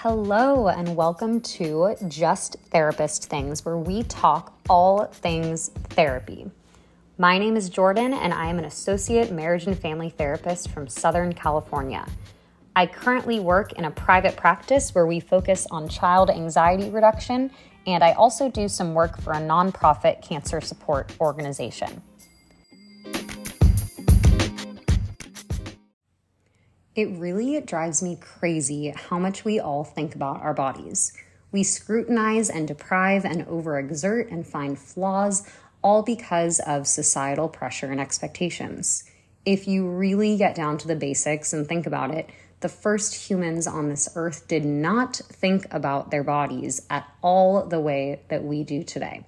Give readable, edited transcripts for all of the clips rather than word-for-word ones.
Hello and welcome to Just Therapist Things, where we talk all things therapy. My name is Jordan and I am an associate marriage and family therapist from Southern California. I currently work in a private practice where we focus on child anxiety reduction, and I also do some work for a nonprofit cancer support organization. It really drives me crazy how much we all think about our bodies. We scrutinize and deprive and overexert and find flaws, all because of societal pressure and expectations. If you really get down to the basics and think about it, the first humans on this earth did not think about their bodies at all the way that we do today.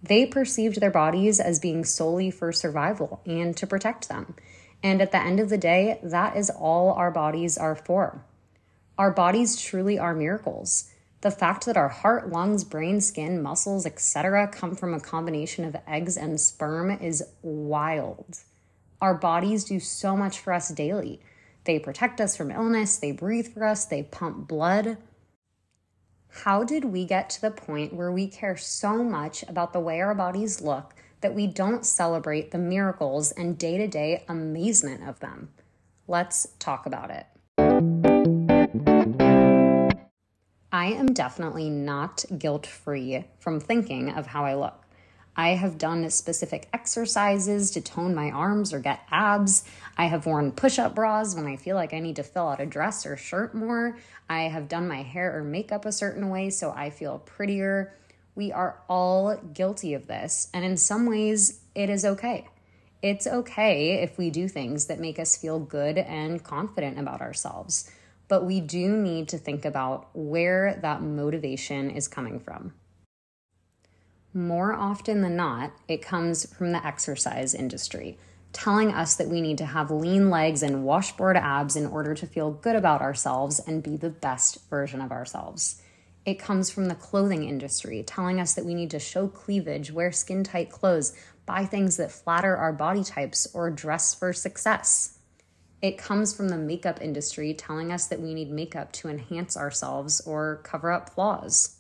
They perceived their bodies as being solely for survival and to protect them. And at the end of the day, that is all our bodies are for. Our bodies truly are miracles. The fact that our heart, lungs, brain, skin, muscles, etc. come from a combination of eggs and sperm is wild. Our bodies do so much for us daily. They protect us from illness, they breathe for us, they pump blood. How did we get to the point where we care so much about the way our bodies look that we don't celebrate the miracles and day-to-day amazement of them? Let's talk about it. I am definitely not guilt-free from thinking of how I look. I have done specific exercises to tone my arms or get abs. I have worn push-up bras when I feel like I need to fill out a dress or shirt more. I have done my hair or makeup a certain way so I feel prettier. We are all guilty of this, and in some ways, it is okay. It's okay if we do things that make us feel good and confident about ourselves, but we do need to think about where that motivation is coming from. More often than not, it comes from the exercise industry, telling us that we need to have lean legs and washboard abs in order to feel good about ourselves and be the best version of ourselves. It comes from the clothing industry, telling us that we need to show cleavage, wear skin-tight clothes, buy things that flatter our body types, or dress for success. It comes from the makeup industry, telling us that we need makeup to enhance ourselves or cover up flaws.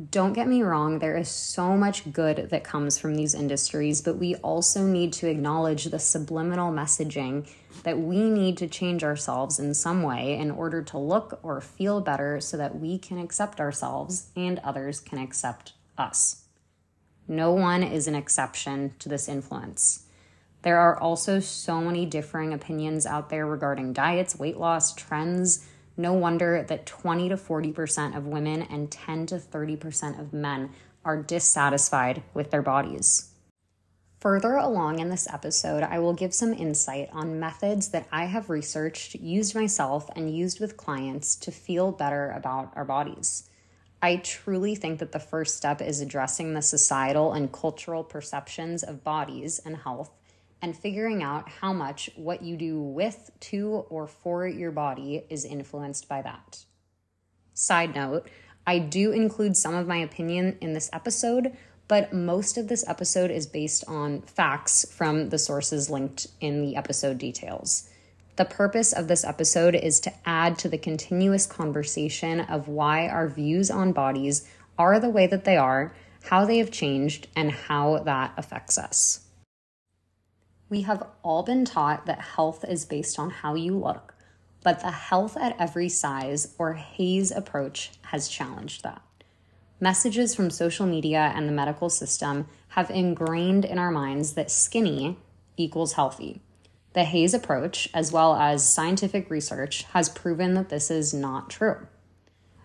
Don't get me wrong, there is so much good that comes from these industries, but we also need to acknowledge the subliminal messaging that we need to change ourselves in some way in order to look or feel better so that we can accept ourselves and others can accept us. No one is an exception to this influence. There are also so many differing opinions out there regarding diets, weight loss, trends. No wonder that 20 to 40% of women and 10 to 30% of men are dissatisfied with their bodies. Further along in this episode, I will give some insight on methods that I have researched, used myself, and used with clients to feel better about our bodies. I truly think that the first step is addressing the societal and cultural perceptions of bodies and health, and figuring out how much what you do with, to, or for your body is influenced by that. Side note, I do include some of my opinion in this episode, but most of this episode is based on facts from the sources linked in the episode details. The purpose of this episode is to add to the continuous conversation of why our views on bodies are the way that they are, how they have changed, and how that affects us. We have all been taught that health is based on how you look, but the health at every size, or HAEs approach, has challenged that. Messages from social media and the medical system have ingrained in our minds that skinny equals healthy. The HAEs approach, as well as scientific research, has proven that this is not true.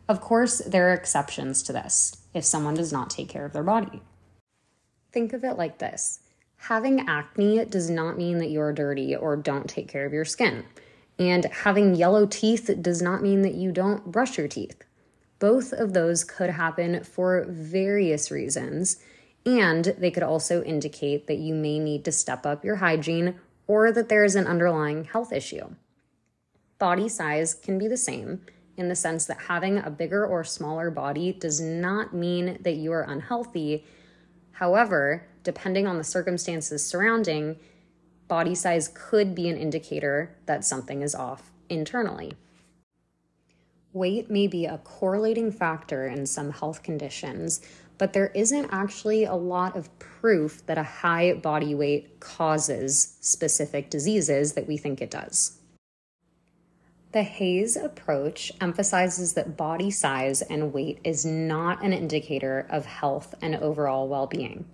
Of course, there are exceptions to this if someone does not take care of their body. Think of it like this. Having acne does not mean that you're dirty or don't take care of your skin. And having yellow teeth does not mean that you don't brush your teeth. Both of those could happen for various reasons, and they could also indicate that you may need to step up your hygiene or that there is an underlying health issue. Body size can be the same in the sense that having a bigger or smaller body does not mean that you are unhealthy. However, depending on the circumstances surrounding, body size could be an indicator that something is off internally. Weight may be a correlating factor in some health conditions, but there isn't actually a lot of proof that a high body weight causes specific diseases that we think it does. The HAEs approach emphasizes that body size and weight is not an indicator of health and overall well-being.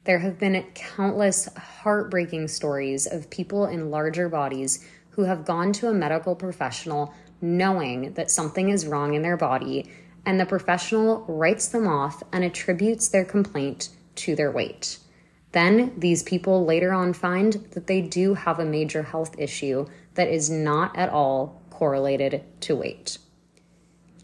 There have been countless heartbreaking stories of people in larger bodies who have gone to a medical professional knowing that something is wrong in their body, and the professional writes them off and attributes their complaint to their weight. Then these people later on find that they do have a major health issue that is not at all correlated to weight.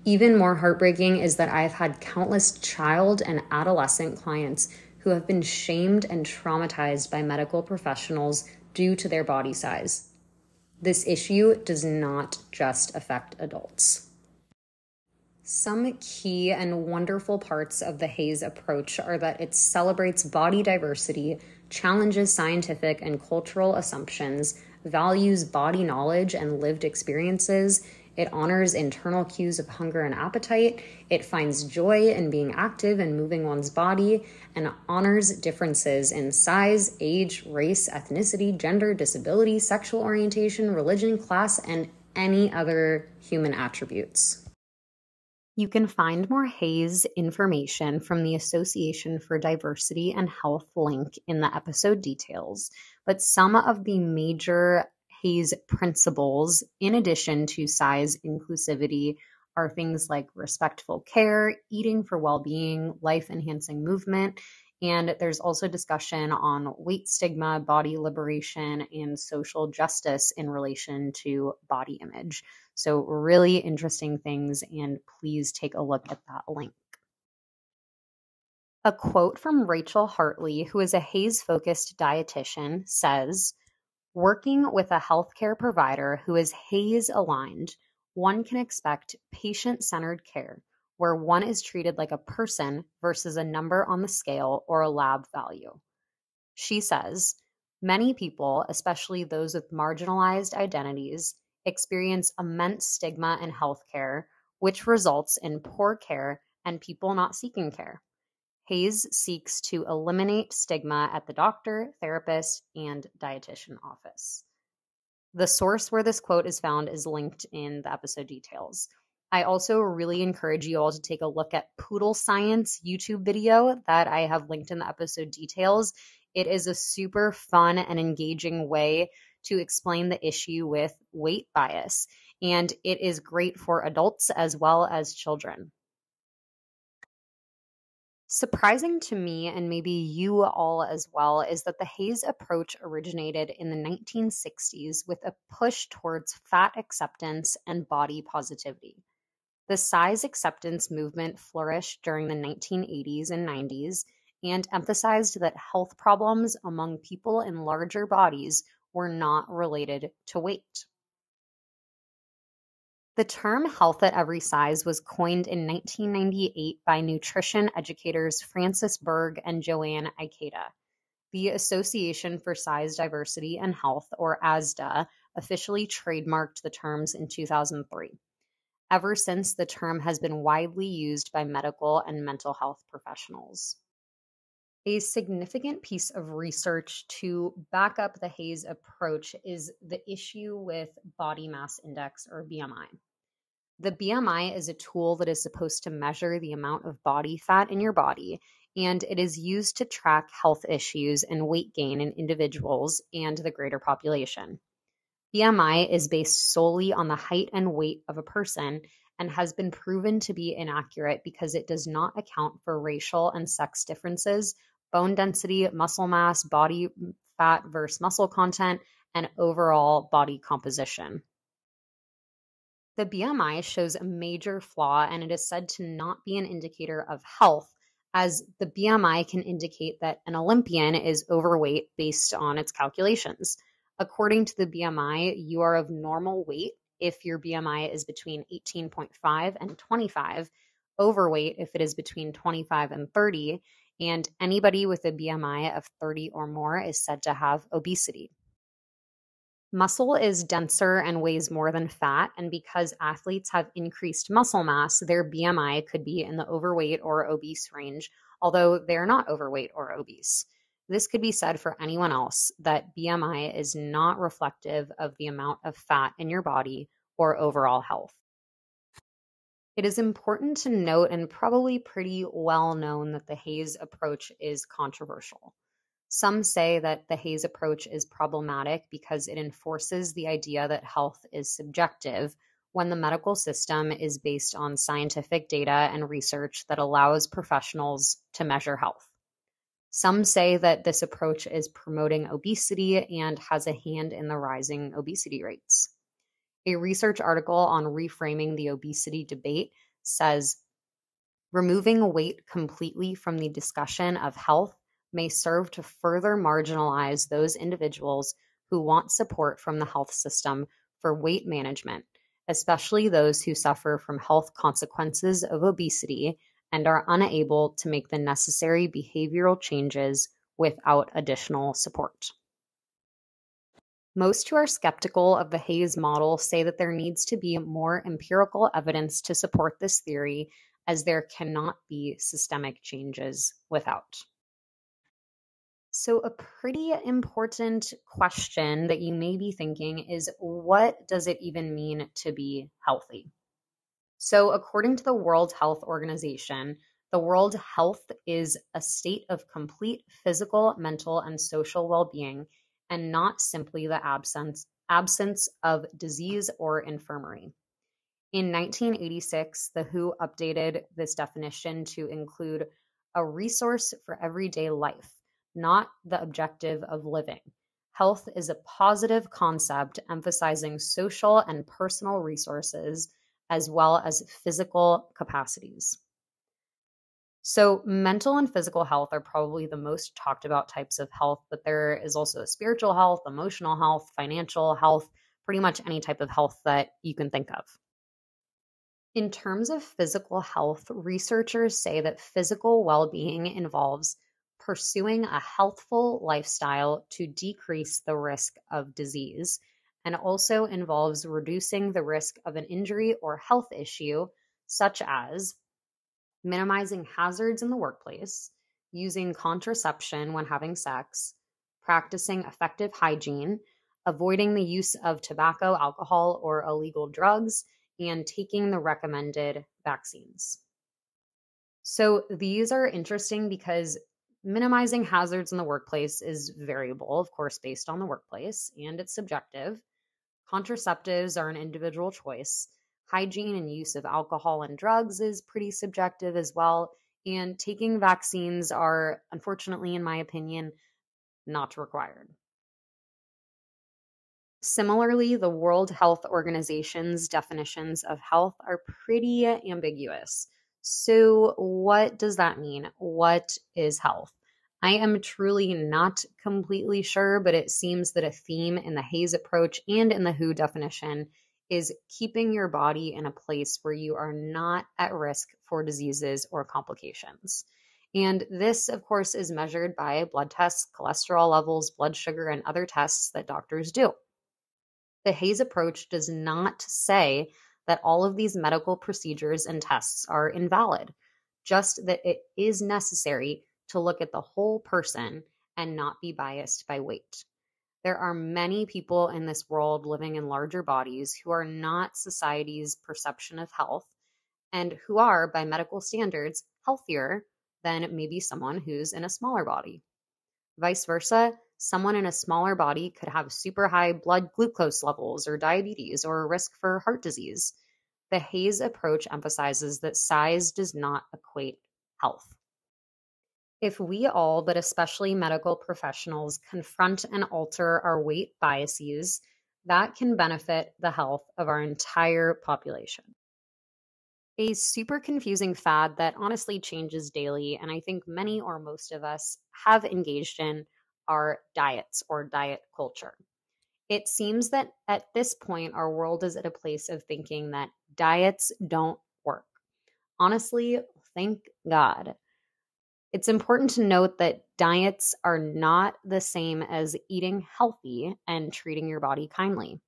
Even more heartbreaking is that I've had countless child and adolescent clients who have been shamed and traumatized by medical professionals due to their body size. This issue does not just affect adults. Some key and wonderful parts of the HAEs approach are that it celebrates body diversity, challenges scientific and cultural assumptions, values body knowledge and lived experiences. It honors internal cues of hunger and appetite. It finds joy in being active and moving one's body, and honors differences in size, age, race, ethnicity, gender, disability, sexual orientation, religion, class, and any other human attributes. You can find more HAEs information from the Association for Diversity and Health link in the episode details, but some of the major HAEs principles, in addition to size inclusivity, are things like respectful care, eating for well-being, life-enhancing movement, and there's also discussion on weight stigma, body liberation, and social justice in relation to body image. So really interesting things, and please take a look at that link. A quote from Rachel Hartley, who is a HAEs-focused dietitian, says, "Working with a healthcare provider who is HAEs aligned, one can expect patient-centered care, where one is treated like a person versus a number on the scale or a lab value." She says, "Many people, especially those with marginalized identities, experience immense stigma in healthcare, which results in poor care and people not seeking care. HAEs seeks to eliminate stigma at the doctor, therapist, and dietitian office." The source where this quote is found is linked in the episode details. I also really encourage you all to take a look at Poodle Science YouTube video that I have linked in the episode details. It is a super fun and engaging way to explain the issue with weight bias, and it is great for adults as well as children. Surprising to me, and maybe you all as well, is that the HAEs approach originated in the 1960s with a push towards fat acceptance and body positivity. The size acceptance movement flourished during the 1980s and 90s and emphasized that health problems among people in larger bodies were not related to weight. The term health at every size was coined in 1998 by nutrition educators Francis Berg and Joanne Ikeda. The Association for Size Diversity and Health, or ASDA, officially trademarked the terms in 2003. Ever since, the term has been widely used by medical and mental health professionals. A significant piece of research to back up the HAEs approach is the issue with body mass index, or BMI. The BMI is a tool that is supposed to measure the amount of body fat in your body, and it is used to track health issues and weight gain in individuals and the greater population. BMI is based solely on the height and weight of a person and has been proven to be inaccurate because it does not account for racial and sex differences, bone density, muscle mass, body fat versus muscle content, and overall body composition. The BMI shows a major flaw, and it is said to not be an indicator of health, as the BMI can indicate that an Olympian is overweight based on its calculations. According to the BMI, you are of normal weight if your BMI is between 18.5 and 25, overweight if it is between 25 and 30, and anybody with a BMI of 30 or more is said to have obesity. Muscle is denser and weighs more than fat, and because athletes have increased muscle mass, their BMI could be in the overweight or obese range, although they're not overweight or obese. This could be said for anyone else that BMI is not reflective of the amount of fat in your body or overall health. It is important to note, and probably pretty well known, that the HAEs approach is controversial. Some say that the HAEs approach is problematic because it enforces the idea that health is subjective when the medical system is based on scientific data and research that allows professionals to measure health. Some say that this approach is promoting obesity and has a hand in the rising obesity rates. A research article on reframing the obesity debate says removing weight completely from the discussion of health may serve to further marginalize those individuals who want support from the health system for weight management, especially those who suffer from health consequences of obesity and are unable to make the necessary behavioral changes without additional support. Most who are skeptical of the HAEs model say that there needs to be more empirical evidence to support this theory, as there cannot be systemic changes without. So, a pretty important question that you may be thinking is, what does it even mean to be healthy? So, according to the World Health Organization, the world health is a state of complete physical, mental, and social well-being, and not simply the absence of disease or infirmary. In 1986, the WHO updated this definition to include a resource for everyday life, not the objective of living. Health is a positive concept emphasizing social and personal resources as well as physical capacities. So, mental and physical health are probably the most talked about types of health, but there is also spiritual health, emotional health, financial health, pretty much any type of health that you can think of. In terms of physical health, researchers say that physical well-being involves pursuing a healthful lifestyle to decrease the risk of disease, and also involves reducing the risk of an injury or health issue, such as minimizing hazards in the workplace, using contraception when having sex, practicing effective hygiene, avoiding the use of tobacco, alcohol, or illegal drugs, and taking the recommended vaccines. So these are interesting because minimizing hazards in the workplace is variable, of course, based on the workplace, and it's subjective. Contraceptives are an individual choice. Hygiene and use of alcohol and drugs is pretty subjective as well. And taking vaccines are, unfortunately, in my opinion, not required. Similarly, the World Health Organization's definitions of health are pretty ambiguous. So, what does that mean? What is health? I am truly not completely sure, but it seems that a theme in the HAEs approach and in the WHO definition is keeping your body in a place where you are not at risk for diseases or complications. And this, of course, is measured by blood tests, cholesterol levels, blood sugar, and other tests that doctors do. The HAEs approach does not say that all of these medical procedures and tests are invalid, just that it is necessary to look at the whole person and not be biased by weight. There are many people in this world living in larger bodies who are not society's perception of health and who are, by medical standards, healthier than maybe someone who's in a smaller body. Vice versa, someone in a smaller body could have super high blood glucose levels or diabetes or a risk for heart disease. The HAEs approach emphasizes that size does not equate health. If we all, but especially medical professionals, confront and alter our weight biases, that can benefit the health of our entire population. A super confusing fad that honestly changes daily, and I think many or most of us have engaged in, are diets or diet culture. It seems that at this point, our world is at a place of thinking that diets don't work. Honestly, thank God. It's important to note that diets are not the same as eating healthy and treating your body kindly.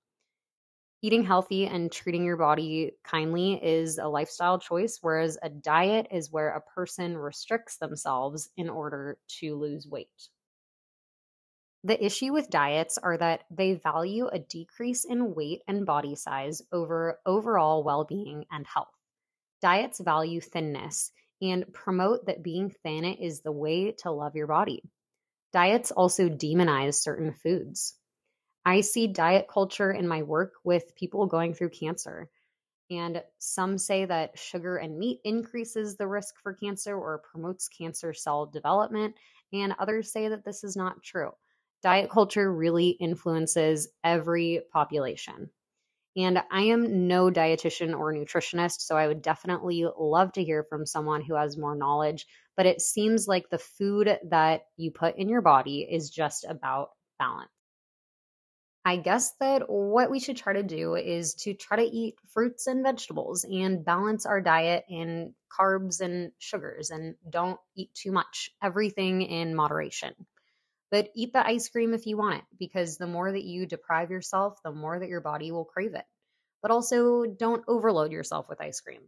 Eating healthy and treating your body kindly is a lifestyle choice, whereas a diet is where a person restricts themselves in order to lose weight. The issue with diets are that they value a decrease in weight and body size over overall well-being and health. Diets value thinness and promote that being thin is the way to love your body. Diets also demonize certain foods. I see diet culture in my work with people going through cancer. And some say that sugar and meat increases the risk for cancer or promotes cancer cell development. And others say that this is not true. Diet culture really influences every population. And I am no dietitian or nutritionist, so I would definitely love to hear from someone who has more knowledge. But it seems like the food that you put in your body is just about balance. I guess that what we should try to do is to try to eat fruits and vegetables and balance our diet in carbs and sugars and don't eat too much, everything in moderation. But eat the ice cream if you want it, because the more that you deprive yourself, the more that your body will crave it. But also don't overload yourself with ice cream.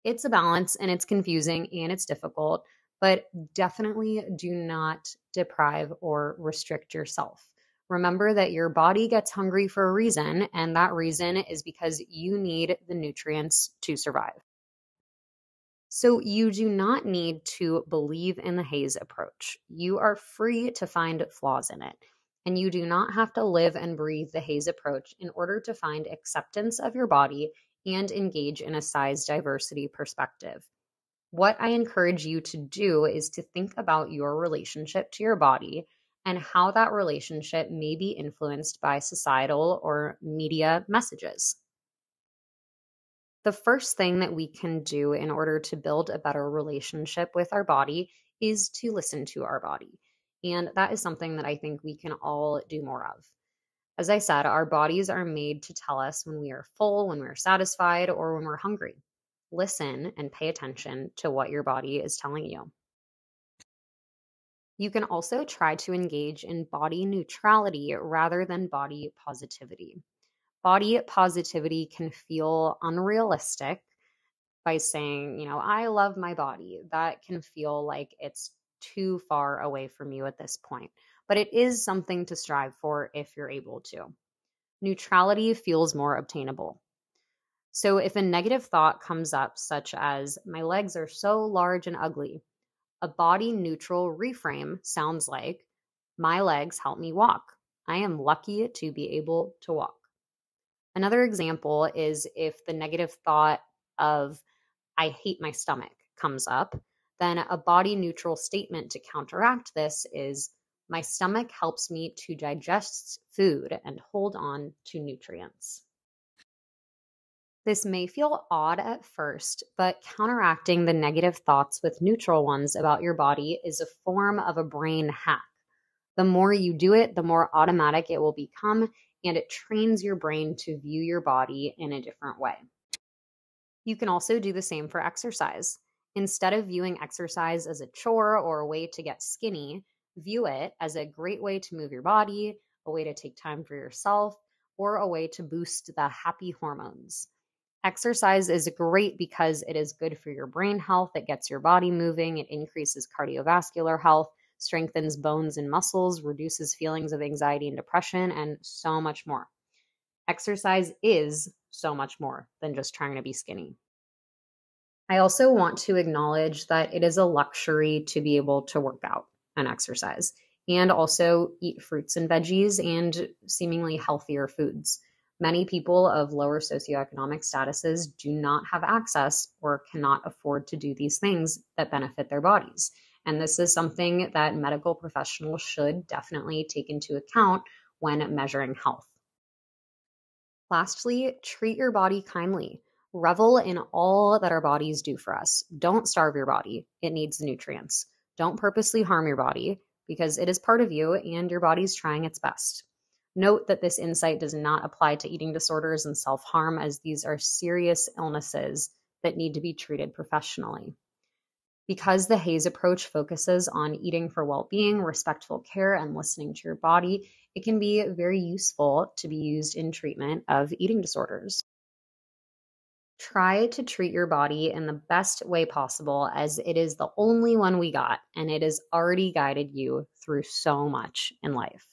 It's a balance and it's confusing and it's difficult, but definitely do not deprive or restrict yourself. Remember that your body gets hungry for a reason, and that reason is because you need the nutrients to survive. So, you do not need to believe in the HAEs approach. You are free to find flaws in it, and you do not have to live and breathe the HAEs approach in order to find acceptance of your body and engage in a size diversity perspective. What I encourage you to do is to think about your relationship to your body and how that relationship may be influenced by societal or media messages. The first thing that we can do in order to build a better relationship with our body is to listen to our body. And that is something that I think we can all do more of. As I said, our bodies are made to tell us when we are full, when we're satisfied, or when we're hungry. Listen and pay attention to what your body is telling you. You can also try to engage in body neutrality rather than body positivity. Body positivity can feel unrealistic by saying, I love my body. That can feel like it's too far away from you at this point. But it is something to strive for if you're able to. Neutrality feels more obtainable. So if a negative thought comes up, such as, my legs are so large and ugly, a body neutral reframe sounds like, my legs help me walk. I am lucky to be able to walk. Another example is if the negative thought of, I hate my stomach comes up, then a body neutral statement to counteract this is, my stomach helps me to digest food and hold on to nutrients. This may feel odd at first, but counteracting the negative thoughts with neutral ones about your body is a form of a brain hack. The more you do it, the more automatic it will become, and it trains your brain to view your body in a different way. You can also do the same for exercise. Instead of viewing exercise as a chore or a way to get skinny, view it as a great way to move your body, a way to take time for yourself, or a way to boost the happy hormones. Exercise is great because it is good for your brain health. It gets your body moving. It increases cardiovascular health, strengthens bones and muscles, reduces feelings of anxiety and depression, and so much more. Exercise is so much more than just trying to be skinny. I also want to acknowledge that it is a luxury to be able to work out and exercise, and also eat fruits and veggies and seemingly healthier foods. Many people of lower socioeconomic statuses do not have access or cannot afford to do these things that benefit their bodies. And this is something that medical professionals should definitely take into account when measuring health. Lastly, treat your body kindly. Revel in all that our bodies do for us. Don't starve your body. It needs the nutrients. Don't purposely harm your body because it is part of you and your body's trying its best. Note that this insight does not apply to eating disorders and self-harm, as these are serious illnesses that need to be treated professionally. Because the HAEs approach focuses on eating for well-being, respectful care, and listening to your body, it can be very useful to be used in treatment of eating disorders. Try to treat your body in the best way possible, as it is the only one we got, and it has already guided you through so much in life.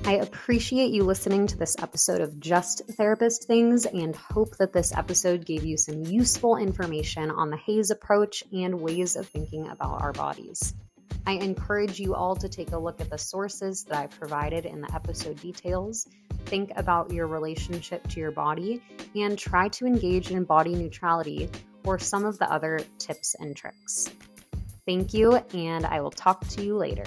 I appreciate you listening to this episode of Just Therapist Things and hope that this episode gave you some useful information on the HAEs approach and ways of thinking about our bodies. I encourage you all to take a look at the sources that I provided in the episode details, think about your relationship to your body, and try to engage in body neutrality or some of the other tips and tricks. Thank you, and I will talk to you later.